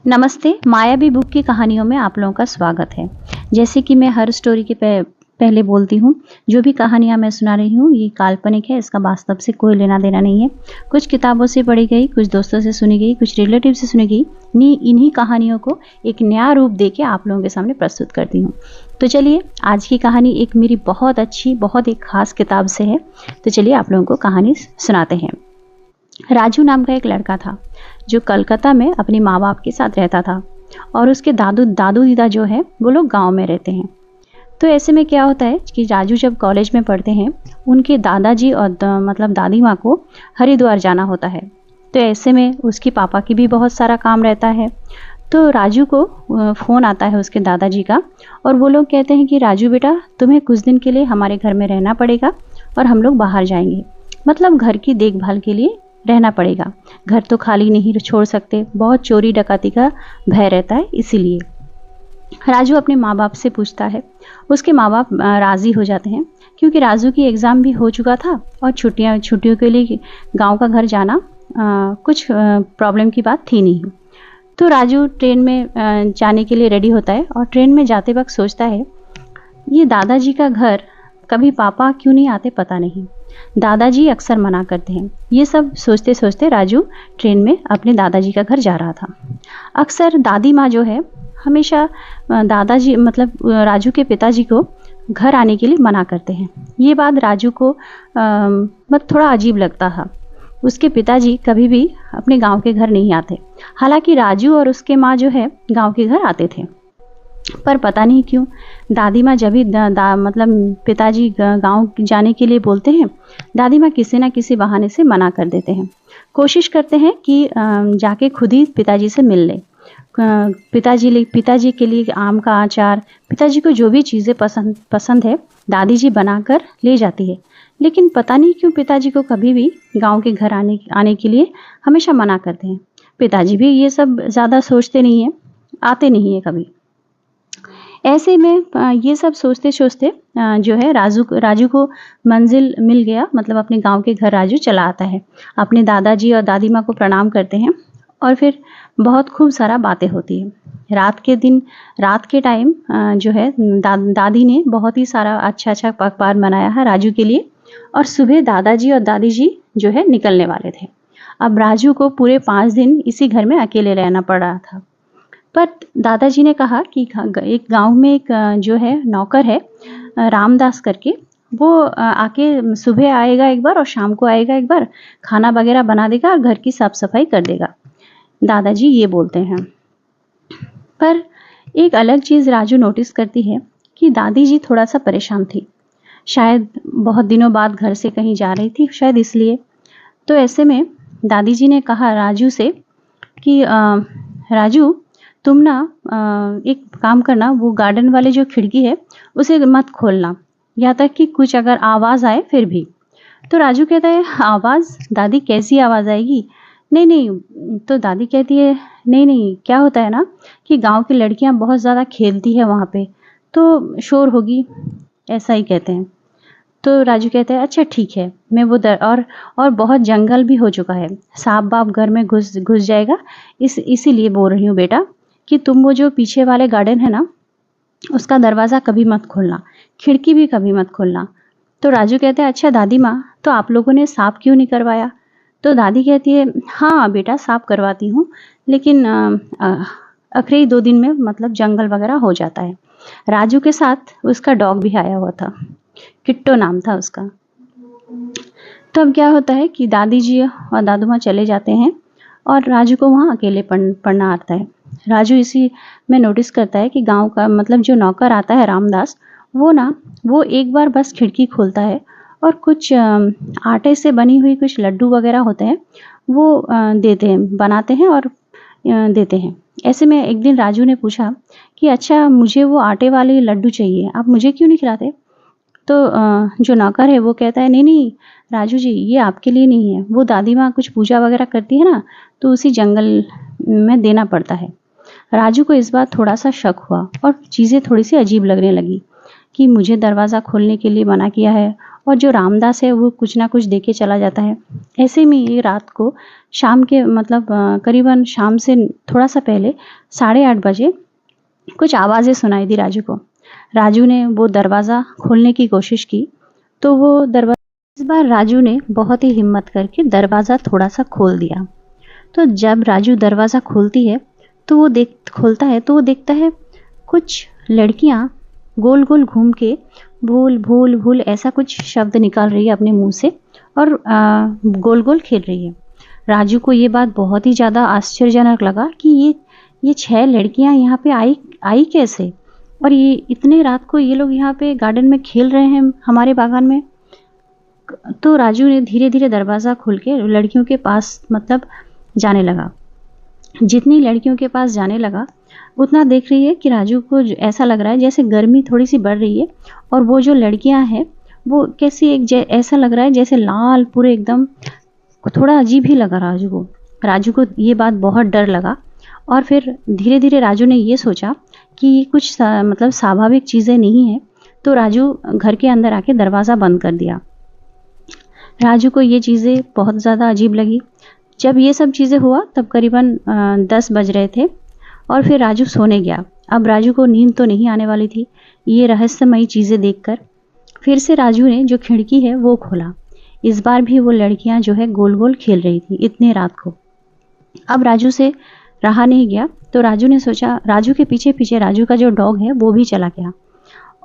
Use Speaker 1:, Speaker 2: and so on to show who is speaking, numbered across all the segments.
Speaker 1: नमस्ते, मायावी बुक की कहानियों में आप लोगों का स्वागत है। जैसे कि मैं हर स्टोरी के पहले बोलती हूँ, जो भी कहानियाँ मैं सुना रही हूँ ये काल्पनिक है, इसका वास्तव से कोई लेना देना नहीं है। कुछ किताबों से पढ़ी गई, कुछ दोस्तों से सुनी गई, कुछ रिलेटिव से सुनी गई। इन्हीं कहानियों को एक नया रूप देके आप लोगों के सामने प्रस्तुत करती हूँ। तो चलिए, आज की कहानी एक मेरी बहुत अच्छी, बहुत एक खास किताब से है। तो चलिए आप लोगों को कहानी सुनाते हैं। राजू नाम का एक लड़का था जो कलकत्ता में अपने माँ बाप के साथ रहता था और उसके दादू दीदा जो है वो लोग गांव में रहते हैं। तो ऐसे में क्या होता है कि राजू जब कॉलेज में पढ़ते हैं, उनके दादाजी और मतलब दादी माँ को हरिद्वार जाना होता है। तो ऐसे में उसके पापा की भी बहुत सारा काम रहता है। तो राजू को फ़ोन आता है उसके दादाजी का, और वो लोग कहते हैं कि राजू बेटा, तुम्हें कुछ दिन के लिए हमारे घर में रहना पड़ेगा और हम लोग बाहर जाएंगे, मतलब घर की देखभाल के लिए रहना पड़ेगा। घर तो खाली नहीं छोड़ सकते, बहुत चोरी डकाती का भय रहता है। इसीलिए राजू अपने माँ बाप से पूछता है। उसके माँ बाप राज़ी हो जाते हैं, क्योंकि राजू की एग्ज़ाम भी हो चुका था और छुट्टियों के लिए गांव का घर जाना कुछ प्रॉब्लम की बात थी नहीं। तो राजू ट्रेन में जाने के लिए रेडी होता है और ट्रेन में जाते वक्त सोचता है, ये दादाजी का घर, कभी पापा क्यों नहीं आते पता नहीं, दादाजी अक्सर मना करते हैं। ये सब सोचते सोचते राजू ट्रेन में अपने दादाजी का घर जा रहा था। अक्सर दादी माँ जो है हमेशा दादाजी मतलब राजू के पिताजी को घर आने के लिए मना करते हैं। ये बात राजू को मतलब थोड़ा अजीब लगता था। उसके पिताजी कभी भी अपने गांव के घर नहीं आते। हालांकि राजू और उसके माँ जो है गांव के घर आते थे, पर पता नहीं क्यों दादी माँ जब भी मतलब पिताजी गांव जाने के लिए बोलते हैं, दादी माँ किसी ना किसी बहाने से मना कर देते हैं। कोशिश करते हैं कि जाके खुद ही पिताजी से मिल ले। पिताजी के लिए आम का अचार, पिताजी को जो भी चीज़ें पसंद है दादी जी बनाकर ले जाती है। लेकिन पता नहीं क्यों पिताजी को कभी भी गांव के घर आने के लिए हमेशा मना करते हैं। पिताजी भी ये सब ज़्यादा सोचते नहीं हैं, आते नहीं है कभी। ऐसे में ये सब सोचते सोचते जो है राजू को मंजिल मिल गया, मतलब अपने गांव के घर राजू चला आता है। अपने दादाजी और दादी माँ को प्रणाम करते हैं और फिर बहुत खूब सारा बातें होती है। रात के टाइम जो है दादी ने बहुत ही सारा अच्छा पकवान बनाया है राजू के लिए, और सुबह दादाजी और दादी जी जो है निकलने वाले थे। अब राजू को पूरे 5 दिन इसी घर में अकेले रहना पड़ रहा था। पर दादाजी ने कहा कि एक गांव में एक जो है नौकर है रामदास करके, वो आके सुबह आएगा एक बार और शाम को आएगा एक बार, खाना वगैरह बना देगा और घर की साफ सफाई कर देगा। दादाजी ये बोलते हैं। पर एक अलग चीज़ राजू नोटिस करती है कि दादी जी थोड़ा सा परेशान थी। शायद बहुत दिनों बाद घर से कहीं जा रही थी, शायद इसलिए। तो ऐसे में दादी जी ने कहा राजू से कि राजू, तुम ना एक काम करना, वो गार्डन वाले जो खिड़की है उसे मत खोलना, यहाँ तक कि कुछ अगर आवाज़ आए फिर भी। तो राजू कहता है, आवाज़? दादी कैसी आवाज़ आएगी? नहीं। तो दादी कहती है, नहीं, क्या होता है ना कि गांव की लड़कियां बहुत ज़्यादा खेलती है वहाँ पे, तो शोर होगी, ऐसा ही कहते हैं। तो राजू कहता है, अच्छा ठीक है, मैं वो और बहुत जंगल भी हो चुका है, सांप बाप घर में घुस जाएगा, इसीलिए बोल रही हूँ बेटा कि तुम वो जो पीछे वाले गार्डन है ना, उसका दरवाज़ा कभी मत खोलना, खिड़की भी कभी मत खोलना। तो राजू कहता है, अच्छा दादी माँ, तो आप लोगों ने साफ क्यों नहीं करवाया? तो दादी कहती है, हाँ बेटा साफ करवाती हूँ, लेकिन आखिरी 2 दिन में मतलब जंगल वगैरह हो जाता है। राजू के साथ उसका डॉग भी आया हुआ था, किट्टो नाम था उसका। तो अब क्या होता है कि दादी जी और दादू माँ चले जाते हैं और राजू को वहाँ अकेले पढ़ना आता है। राजू इसी में नोटिस करता है कि गांव का मतलब जो नौकर आता है रामदास, वो एक बार बस खिड़की खोलता है और कुछ आटे से बनी हुई कुछ लड्डू वगैरह होते हैं, वो देते हैं, बनाते हैं और देते हैं। ऐसे में एक दिन राजू ने पूछा कि अच्छा मुझे वो आटे वाले लड्डू चाहिए, आप मुझे क्यों नहीं खिलाते? तो जो नौकर है वो कहता है, नहीं राजू जी, ये आपके लिए नहीं है, वो दादी माँ कुछ पूजा वगैरह करती है ना, तो उसी जंगल में देना पड़ता है। राजू को इस बार थोड़ा सा शक हुआ और चीज़ें थोड़ी सी अजीब लगने लगी कि मुझे दरवाज़ा खोलने के लिए मना किया है और जो रामदास है वो कुछ ना कुछ देके चला जाता है। ऐसे में ये रात को शाम के मतलब करीबन शाम से थोड़ा सा पहले 8:30 बजे कुछ आवाज़ें सुनाई दी राजू को। राजू ने वो दरवाज़ा खोलने की कोशिश की तो वो दरवाज़ा, इस बार राजू ने बहुत ही हिम्मत करके दरवाज़ा थोड़ा सा खोल दिया। तो जब राजू दरवाज़ा खोलता है तो वो देखता है कुछ लड़कियां गोल गोल घूम के भूल भूल भूल ऐसा कुछ शब्द निकाल रही है अपने मुंह से और गोल गोल खेल रही है। राजू को ये बात बहुत ही ज़्यादा आश्चर्यजनक लगा कि ये 6 लड़कियां यहाँ पे आई कैसे, और ये इतने रात को ये लोग यहाँ पे गार्डन में खेल रहे हैं हमारे बागान में। तो राजू ने धीरे धीरे दरवाज़ा खोल के लड़कियों के पास मतलब जाने लगा। जितनी लड़कियों के पास जाने लगा उतना देख रही है कि राजू को ऐसा लग रहा है जैसे गर्मी थोड़ी सी बढ़ रही है, और वो जो लड़कियां हैं वो कैसी ऐसा लग रहा है जैसे लाल पूरे एकदम, थोड़ा अजीब ही लगा राजू को ये बात बहुत डर लगा। और फिर धीरे धीरे राजू ने ये सोचा कि ये कुछ मतलब स्वाभाविक चीज़ें नहीं है, तो राजू घर के अंदर आके दरवाज़ा बंद कर दिया। राजू को ये चीज़ें बहुत ज़्यादा अजीब लगी। जब ये सब चीज़ें हुआ तब करीबन 10 बज रहे थे और फिर राजू सोने गया। अब राजू को नींद तो नहीं आने वाली थी ये रहस्यमयी चीज़ें देखकर। फिर से राजू ने जो खिड़की है वो खोला। इस बार भी वो लड़कियां जो है गोल गोल खेल रही थी इतने रात को। अब राजू से रहा नहीं गया तो राजू ने सोचा, राजू के पीछे पीछे राजू का जो डॉग है वो भी चला गया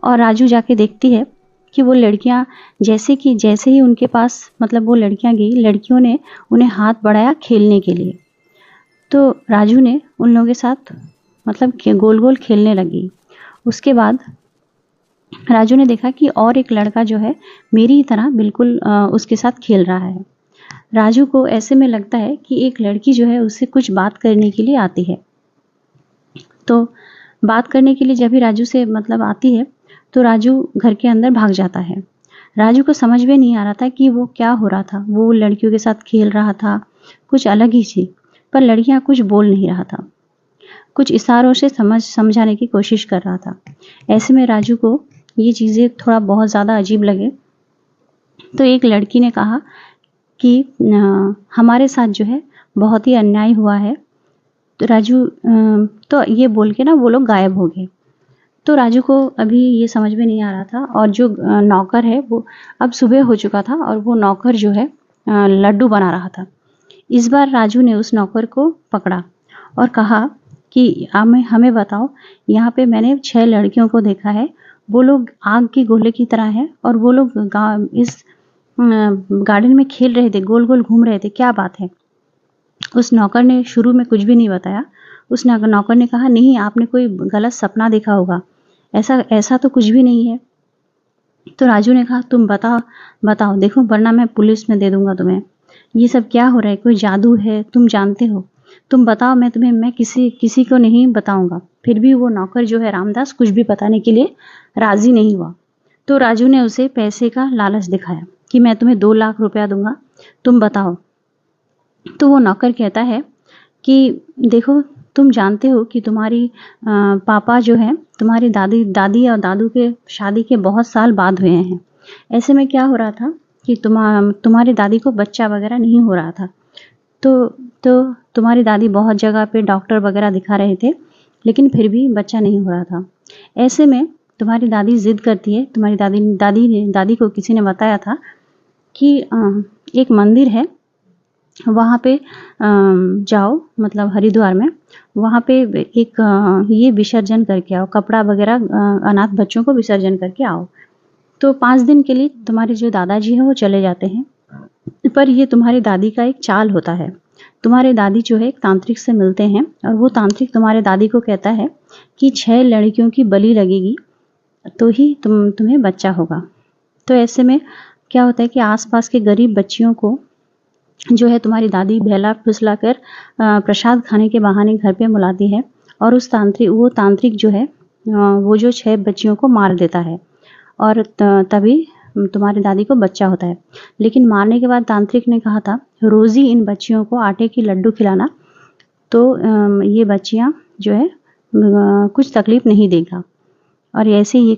Speaker 1: और राजू जाके देखती है कि वो लड़कियां जैसे ही उनके पास मतलब वो लड़कियां गई, लड़कियों ने उन्हें हाथ बढ़ाया खेलने के लिए। तो राजू ने उन लोगों के साथ मतलब गोल गोल खेलने लगी। उसके बाद राजू ने देखा कि और एक लड़का जो है मेरी तरह बिल्कुल उसके साथ खेल रहा है। राजू को ऐसे में लगता है कि एक लड़की जो है उससे कुछ बात करने के लिए आती है। तो बात करने के लिए जब भी राजू से मतलब आती है तो राजू घर के अंदर भाग जाता है। राजू को समझ में नहीं आ रहा था कि वो क्या हो रहा था। वो लड़कियों के साथ खेल रहा था कुछ अलग ही थी, पर लड़कियां कुछ बोल नहीं रहा था, कुछ इशारों से समझाने की कोशिश कर रहा था। ऐसे में राजू को ये चीज़ें थोड़ा बहुत ज़्यादा अजीब लगे। तो एक लड़की ने कहा कि हमारे साथ जो है बहुत ही अन्याय हुआ है। तो राजू तो ये बोल के ना वो लोग गायब हो गए। तो राजू को अभी ये समझ में नहीं आ रहा था और जो नौकर है वो अब सुबह हो चुका था और वो नौकर जो है लड्डू बना रहा था। इस बार राजू ने उस नौकर को पकड़ा और कहा कि हमें बताओ, यहाँ पे मैंने 6 लड़कियों को देखा है, वो लोग आग के गोले की तरह है और वो लोग इस गार्डन में खेल रहे थे, गोल गोल घूम रहे थे, क्या बात है। उस नौकर ने शुरू में कुछ भी नहीं बताया। उस नौकर ने कहा नहीं, आपने कोई गलत सपना देखा होगा, ऐसा तो कुछ भी नहीं है। तो राजू ने कहा तुम बताओ देखो, वरना मैं पुलिस में दे दूंगा तुम्हें। ये सब क्या हो रहा है, कोई जादू है, तुम जानते हो, तुम बताओ, मैं किसी को नहीं बताऊंगा। फिर भी वो नौकर जो है रामदास कुछ भी बताने के लिए राजी नहीं हुआ। तो राजू ने उसे पैसे का लालच दिखाया कि मैं तुम्हें 2 लाख रुपया दूंगा, तुम बताओ। तो वो नौकर कहता है कि देखो, तुम जानते हो कि तुम्हारी पापा जो है तुम्हारी दादी और दादू के शादी के बहुत साल बाद हुए हैं। ऐसे में क्या हो रहा था कि तुम्हारी दादी को बच्चा वगैरह नहीं हो रहा था। तो तुम्हारी दादी बहुत जगह पे डॉक्टर वगैरह दिखा रहे थे, लेकिन फिर भी बच्चा नहीं हो रहा था। ऐसे में तुम्हारी दादी जिद करती है। तुम्हारी दादी को किसी ने बताया था कि एक मंदिर है, वहाँ पे जाओ, मतलब हरिद्वार में, वहाँ पे एक ये विसर्जन करके आओ, कपड़ा वगैरह अनाथ बच्चों को विसर्जन करके आओ। तो 5 दिन के लिए तुम्हारे जो दादाजी हैं वो चले जाते हैं, पर ये तुम्हारी दादी का एक चाल होता है। तुम्हारे दादी जो है एक तांत्रिक से मिलते हैं और वो तांत्रिक तुम्हारे दादी को कहता है कि 6 लड़कियों की बलि लगेगी तो ही तुम्हें बच्चा होगा। तो ऐसे में क्या होता है कि आसपास के गरीब बच्चियों को जो है तुम्हारी दादी बहला फुसला कर प्रसाद खाने के बहाने घर पे बुलाती है और वो तांत्रिक जो है वो जो 6 बच्चियों को मार देता है और तभी तुम्हारी दादी को बच्चा होता है। लेकिन मारने के बाद तांत्रिक ने कहा था रोज़ ही इन बच्चियों को आटे की लड्डू खिलाना, तो ये बच्चियां जो है कुछ तकलीफ नहीं देगा। और ऐसे ही ये